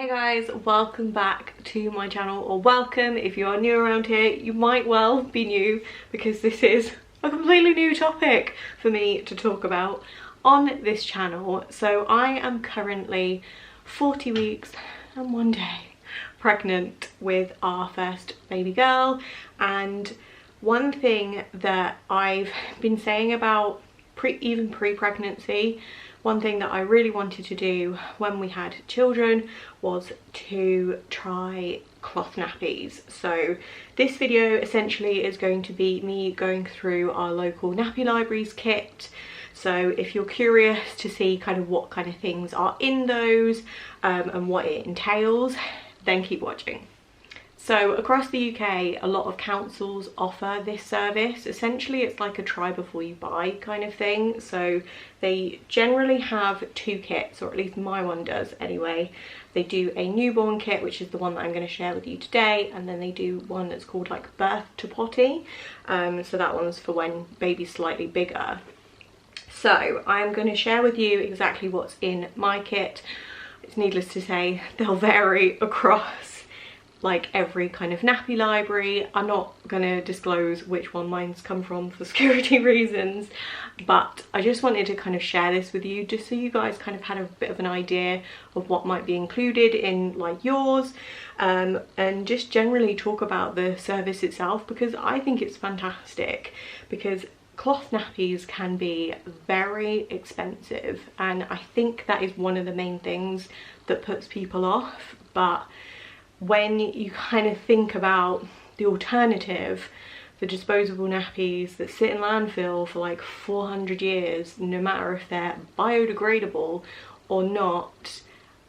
Hey guys, welcome back to my channel, or welcome if you are new around here. You might well be new because this is a completely new topic for me to talk about on this channel. So I am currently 40 weeks and 1 day pregnant with our first baby girl, and one thing that I've been saying about even pre-pregnancy, one thing that I really wanted to do when we had children was to try cloth nappies. So this video essentially is going to be me going through our local nappy libraries kit. So if you're curious to see kind of what kind of things are in those and what it entails, then keep watching. So across the UK, a lot of councils offer this service. Essentially, it's like a try before you buy kind of thing. So they generally have two kits, or at least my one does anyway. They do a newborn kit, which is the one that I'm going to share with you today, and then they do one that's called like birth to potty. So that one's for when baby's slightly bigger. So I'm going to share with you exactly what's in my kit. It's needless to say, they'll vary across like every kind of nappy library. I'm not gonna disclose which one mine's come from for security reasons, but I just wanted to kind of share this with you just so you guys kind of had a bit of an idea of what might be included in like yours, and just generally talk about the service itself, because I think it's fantastic. Because cloth nappies can be very expensive, and I think that is one of the main things that puts people off. But when you kind of think about the alternative, the disposable nappies that sit in landfill for like 400 years, no matter if they're biodegradable or not,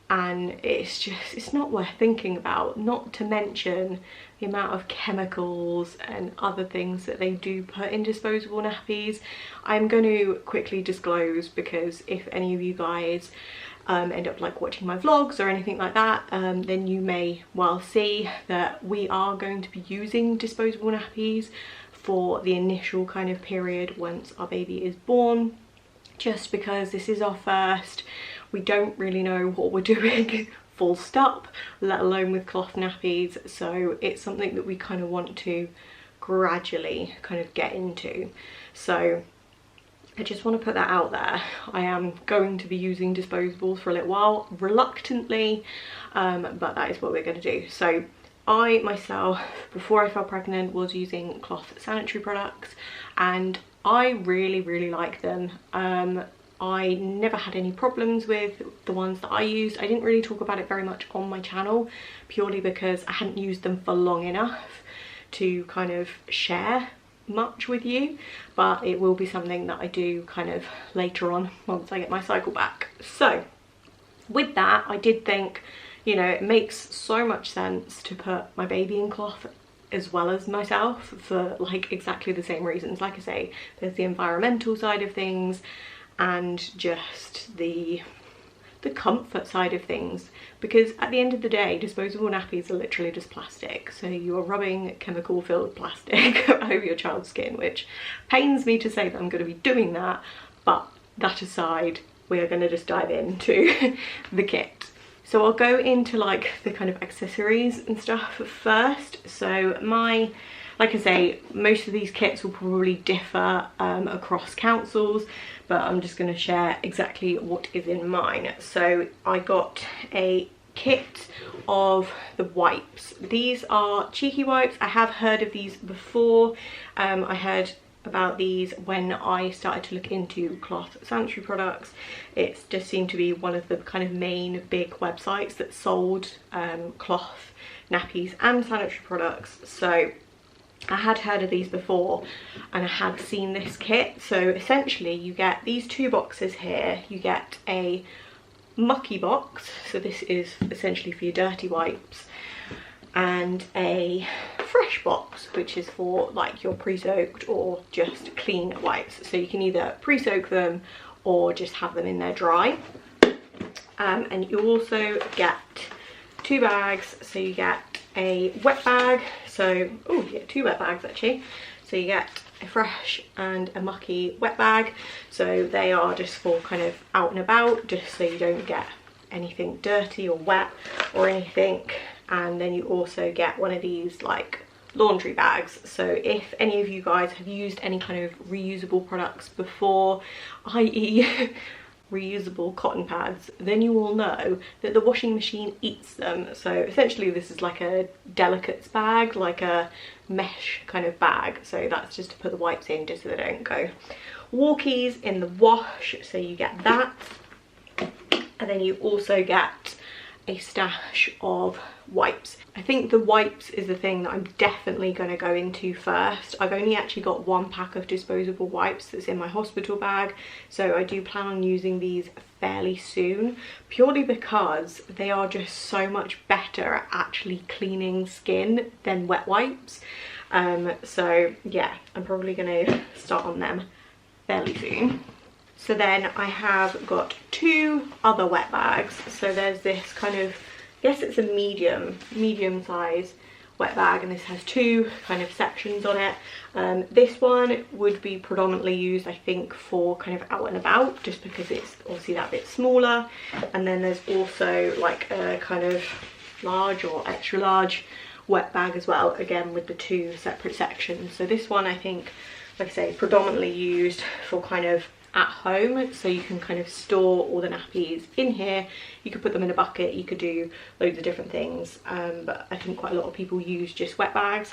and it's not worth thinking about. Not to mention the amount of chemicals and other things that they do put in disposable nappies. I'm going to quickly disclose, because if any of you guys end up like watching my vlogs or anything like that, then you may well see that we are going to be using disposable nappies for the initial kind of period once our baby is born, just because this is our first. We don't really know what we're doing full stop, let alone with cloth nappies, so it's something that we kind of want to gradually kind of get into. So I just want to put that out there. I am going to be using disposables for a little while, reluctantly, but that is what we're going to do. So I myself, before I fell pregnant, was using cloth sanitary products, and I really like them. I never had any problems with the ones that I used. I didn't really talk about it very much on my channel, purely because I hadn't used them for long enough to kind of share much with you, but it will be something that I do kind of later on once I get my cycle back. So with that, I did think, you know, it makes so much sense to put my baby in cloth as well as myself, for like exactly the same reasons. Like I say, there's the environmental side of things and just the comfort side of things, because at the end of the day, disposable nappies are literally just plastic. So you're rubbing chemical filled plastic over your child's skin, which pains me to say that I'm going to be doing that, but that aside, we are going to just dive into the kit. So I'll go into like the kind of accessories and stuff first. So like I say, most of these kits will probably differ across councils, but I'm just going to share exactly what is in mine. So I got a kit of the wipes. These are cheeky wipes. I have heard of these before. I heard about these when I started to look into cloth sanitary products. It just seemed to be one of the kind of main big websites that sold cloth nappies and sanitary products. So I had heard of these before, and I had seen this kit. So essentially you get these two boxes here. You get a mucky box, so this is essentially for your dirty wipes, and a fresh box, which is for like your pre-soaked or just clean wipes. So you can either pre-soak them or just have them in there dry. And you also get two bags. So you get a wet bag, so oh you get two wet bags actually. So you get a fresh and a mucky wet bag. So they are just for kind of out and about, just so you don't get anything dirty or wet or anything. And then you also get one of these like laundry bags. So if any of you guys have used any kind of reusable products before, i.e. reusable cotton pads, then you will know that the washing machine eats them. So essentially this is like a delicates bag, like a mesh kind of bag. So that's just to put the wipes in, just so they don't go walkies in the wash. So you get that, and then you also get a stash of wipes. I think the wipes is the thing that I'm definitely going to go into first. I've only actually got one pack of disposable wipes that's in my hospital bag, so I do plan on using these fairly soon, purely because they are just so much better at actually cleaning skin than wet wipes. So yeah, I'm probably going to start on them fairly soon. So then I have got two other wet bags. So there's this kind of, I guess it's a medium size wet bag, and this has two kind of sections on it. This one would be predominantly used, I think, for kind of out and about, just because it's obviously that bit smaller. And then there's also like a kind of large or extra large wet bag as well, again with the two separate sections. So this one, I think, like I say, predominantly used for kind of at home, so you can kind of store all the nappies in here. You could put them in a bucket, you could do loads of different things, but I think quite a lot of people use just wet bags.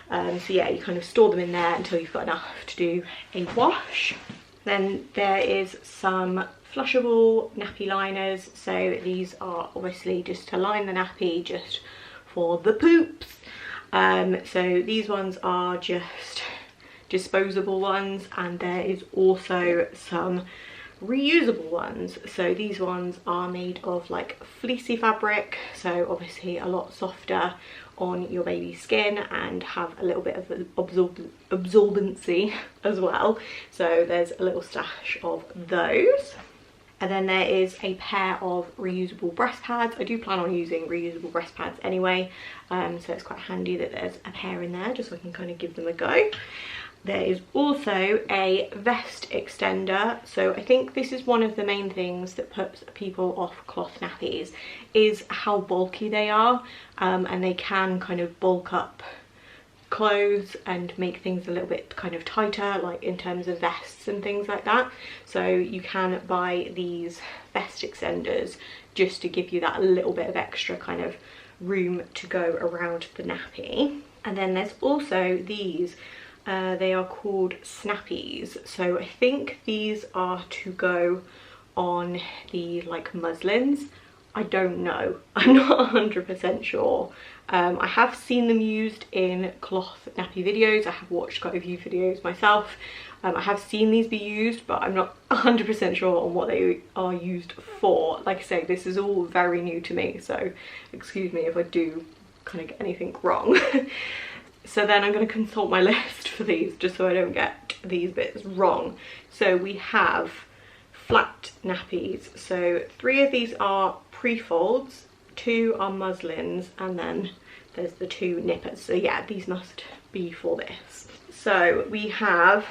So yeah, you kind of store them in there until you've got enough to do a wash. Then there is some flushable nappy liners. So these are obviously just to line the nappy, just for the poops. So these ones are just disposable ones, and there is also some reusable ones. So these ones are made of like fleecy fabric, so obviously a lot softer on your baby's skin and have a little bit of absorbency as well. So there's a little stash of those. And then there is a pair of reusable breast pads. I do plan on using reusable breast pads anyway, so it's quite handy that there's a pair in there, just so I can kind of give them a go. There is also a vest extender. So I think this is one of the main things that puts people off cloth nappies, is how bulky they are, and they can kind of bulk up clothes and make things a little bit kind of tighter, like in terms of vests and things like that. So you can buy these vest extenders just to give you that little bit of extra kind of room to go around the nappy. And then there's also these, they are called snappies. So I think these are to go on the like muslins. I don't know, I'm not 100% sure. I have seen them used in cloth nappy videos. I have watched quite a few videos myself. I have seen these be used, but I'm not 100% sure on what they are used for. Like I say, this is all very new to me, so excuse me if I do kind of get anything wrong. So then I'm going to consult my list for these, just so I don't get these bits wrong. So we have flat nappies. So 3 of these are pre-folds, 2 are muslins, and then there's the 2 nippers. So yeah, these must be for this. So we have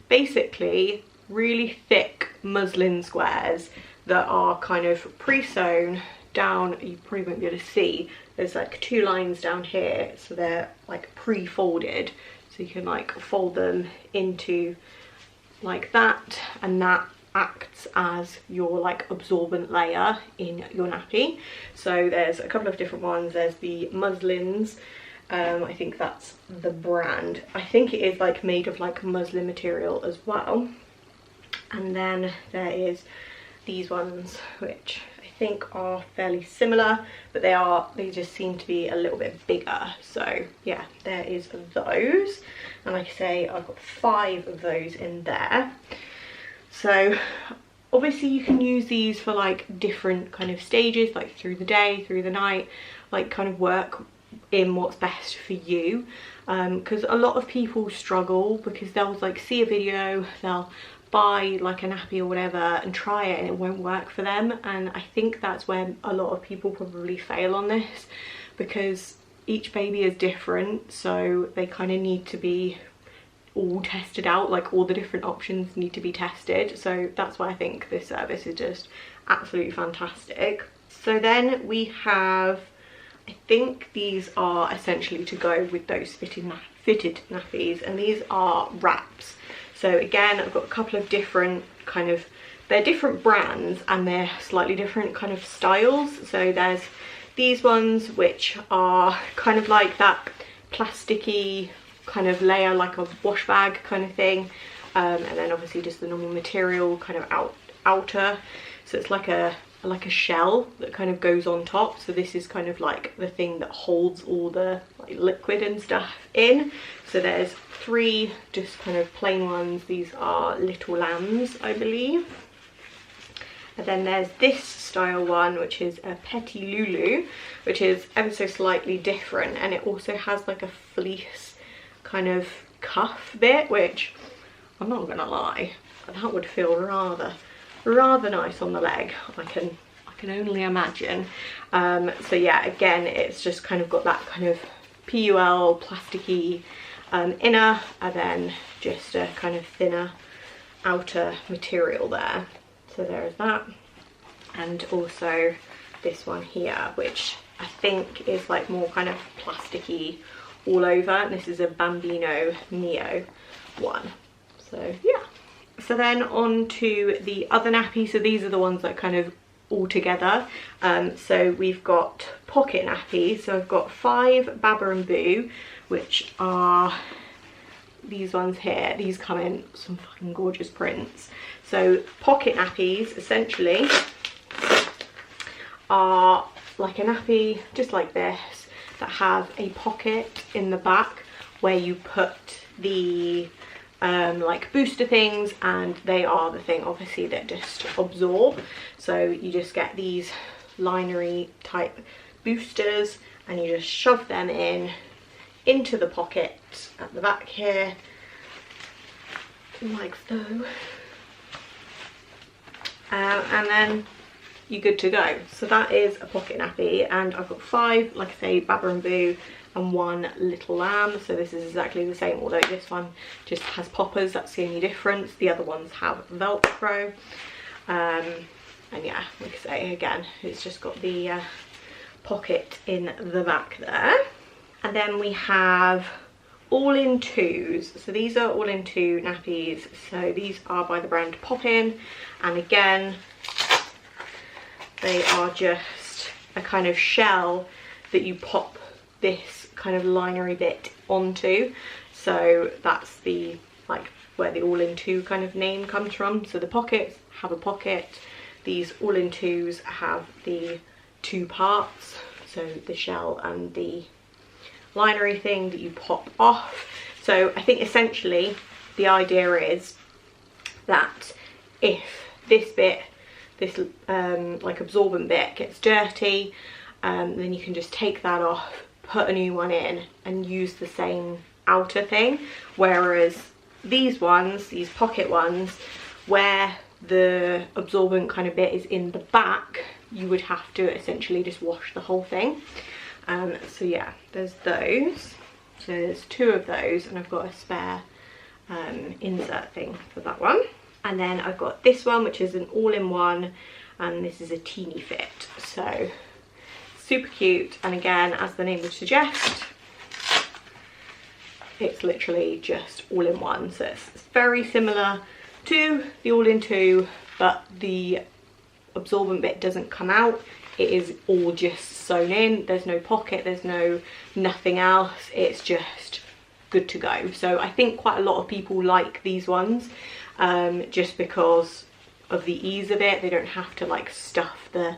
basically really thick muslin squares that are kind of pre-sewn down. You probably won't be able to see, there's like 2 lines down here, so they're like pre-folded, so you can like fold them into like that, and that acts as your like absorbent layer in your nappy. So there's a couple of different ones. There's the muslins, I think that's the brand. I think it is like made of like muslin material as well. And then there is these ones, which I think are fairly similar, but they just seem to be a little bit bigger. So yeah, there is those, and like I say, I've got 5 of those in there. So obviously you can use these for like different kind of stages, like through the day, through the night, like kind of work in what's best for you, because a lot of people struggle because they'll like see a video, they'll buy like a nappy or whatever and try it and it won't work for them. And I think that's where a lot of people probably fail on this, because each baby is different, so they kind of need to be all tested out, like all the different options need to be tested. So that's why I think this service is just absolutely fantastic. So then we have, I think these are essentially to go with those fitted nappies, and these are wraps. So again, I've got a couple of different kind of, they're different brands and they're slightly different kind of styles. So there's these ones which are kind of like that plasticky kind of layer, like a wash bag kind of thing, and then obviously just the normal material kind of outer. So it's like a shell that kind of goes on top. So this is kind of like the thing that holds all the like liquid and stuff in. So there's 3 just kind of plain ones. These are Little Lambs, I believe. And then there's this style one, which is a Petit Lulu, which is ever so slightly different, and it also has like a fleece kind of cuff bit, which I'm not gonna lie, that would feel rather nice on the leg. I can only imagine. So yeah, again, it's just kind of got that kind of PUL plasticky inner, and then just a kind of thinner outer material there. So there is that, and also this one here, which I think is like more kind of plasticky all over, and this is a Bambino Neo one. So yeah. So then on to the other nappies. So these are the ones that kind of all together. So we've got pocket nappies. So I've got 5 Baba and Boo, which are these ones here. These come in some fucking gorgeous prints. So pocket nappies essentially are like a nappy just like this, that have a pocket in the back where you put the like booster things, and they are the thing obviously that just absorb. So you just get these linery type boosters and you just shove them into the pocket at the back here, like so. And then you're good to go. So that is a pocket nappy, and I've got 5, like I say, Baba and Boo, and 1 Little Lamb. So this is exactly the same, although this one just has poppers, that's the only difference. The other ones have Velcro. And yeah, like I say, again, it's just got the pocket in the back there. And then we have all-in-twos. So these are all-in-two nappies. So these are by the brand Poppin', and again, they are just a kind of shell that you pop this kind of linery bit onto. So that's the like where the all-in-two kind of name comes from. So the pockets have a pocket. These all-in-twos have the 2 parts, so the shell and the linery thing that you pop off. So I think essentially the idea is that if this bit, this like absorbent bit gets dirty, then you can just take that off, put a new one in and use the same outer thing. Whereas these ones, these pocket ones, where the absorbent kind of bit is in the back, you would have to essentially just wash the whole thing. So yeah, there's those. So there's 2 of those, and I've got a spare insert thing for that one. And then I've got this one, which is an all-in-one, and this is a teeny fit. So super cute, and again, as the name would suggest, it's literally just all-in-one. So it's very similar to the all-in-two, but the absorbent bit doesn't come out. It is all just sewn in. There's no pocket, there's nothing else. It's just good to go. So I think quite a lot of people like these ones, just because of the ease of it. They don't have to like stuff the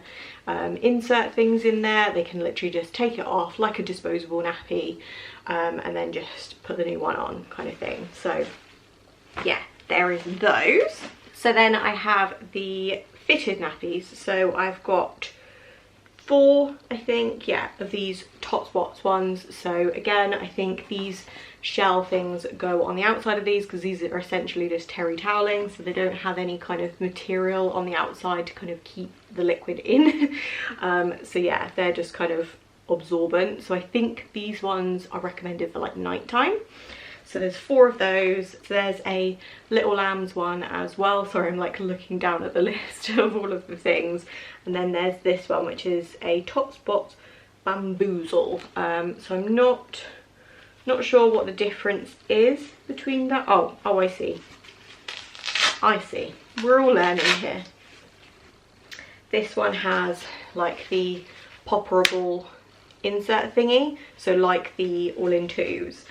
insert things in there. They can literally just take it off like a disposable nappy, and then just put the new one on, kind of thing. So yeah, there is those. So then I have the fitted nappies. So I've got 4, I think, yeah, of these top spots ones. So again, I think these shell things go on the outside of these, because these are essentially just terry toweling, so they don't have any kind of material on the outside to kind of keep the liquid in. So yeah, they're just kind of absorbent. So I think these ones are recommended for like nighttime. So there's 4 of those. So there's a Little Lambs one as well. Sorry, I'm like looking down at the list of all of the things. And then there's this one, which is a Top Spot Bamboozle. So I'm not sure what the difference is between that. Oh, I see. I see. We're all learning here. This one has like the popperable insert thingy, so like the all-in-twos.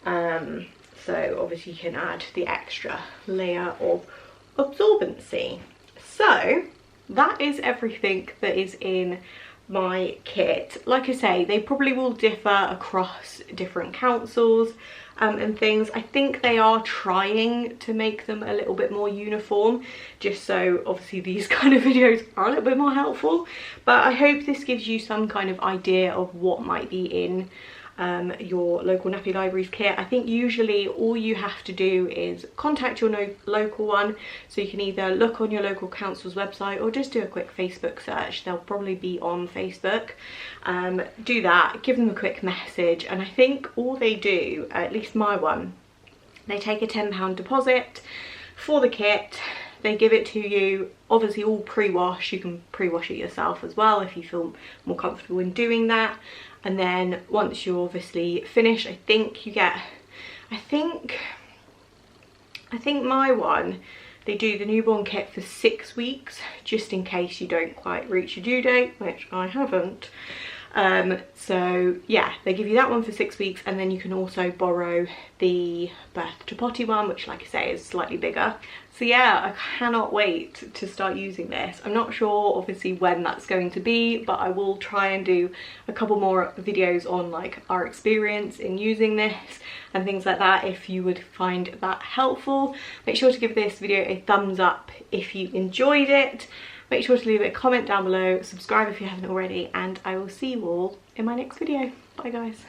So obviously you can add the extra layer of absorbency. So that is everything that is in my kit. Like I say, they probably will differ across different councils and things. I think they are trying to make them a little bit more uniform, just so obviously these kind of videos are a little bit more helpful. But I hope this gives you some kind of idea of what might be in your local nappy libraries kit. I think usually all you have to do is contact your local one, so you can either look on your local council's website or just do a quick Facebook search. They'll probably be on Facebook. Do that, give them a quick message, and I think all they do, at least my one, they take a £10 deposit for the kit. They give it to you, obviously all pre-wash. You can pre-wash it yourself as well if you feel more comfortable in doing that. And then once you're obviously finished, I think you get, I think my one, they do the newborn kit for 6 weeks, just in case you don't quite reach your due date, which I haven't. So yeah, they give you that one for 6 weeks, and then you can also borrow the birth to potty one, which like I say is slightly bigger. So yeah, I cannot wait to start using this. I'm not sure obviously when that's going to be, but I will try and do a couple more videos on like our experience in using this and things like that, if you would find that helpful. Make sure to give this video a thumbs up if you enjoyed it. Make sure to leave a comment down below, subscribe if you haven't already, and I will see you all in my next video. Bye guys.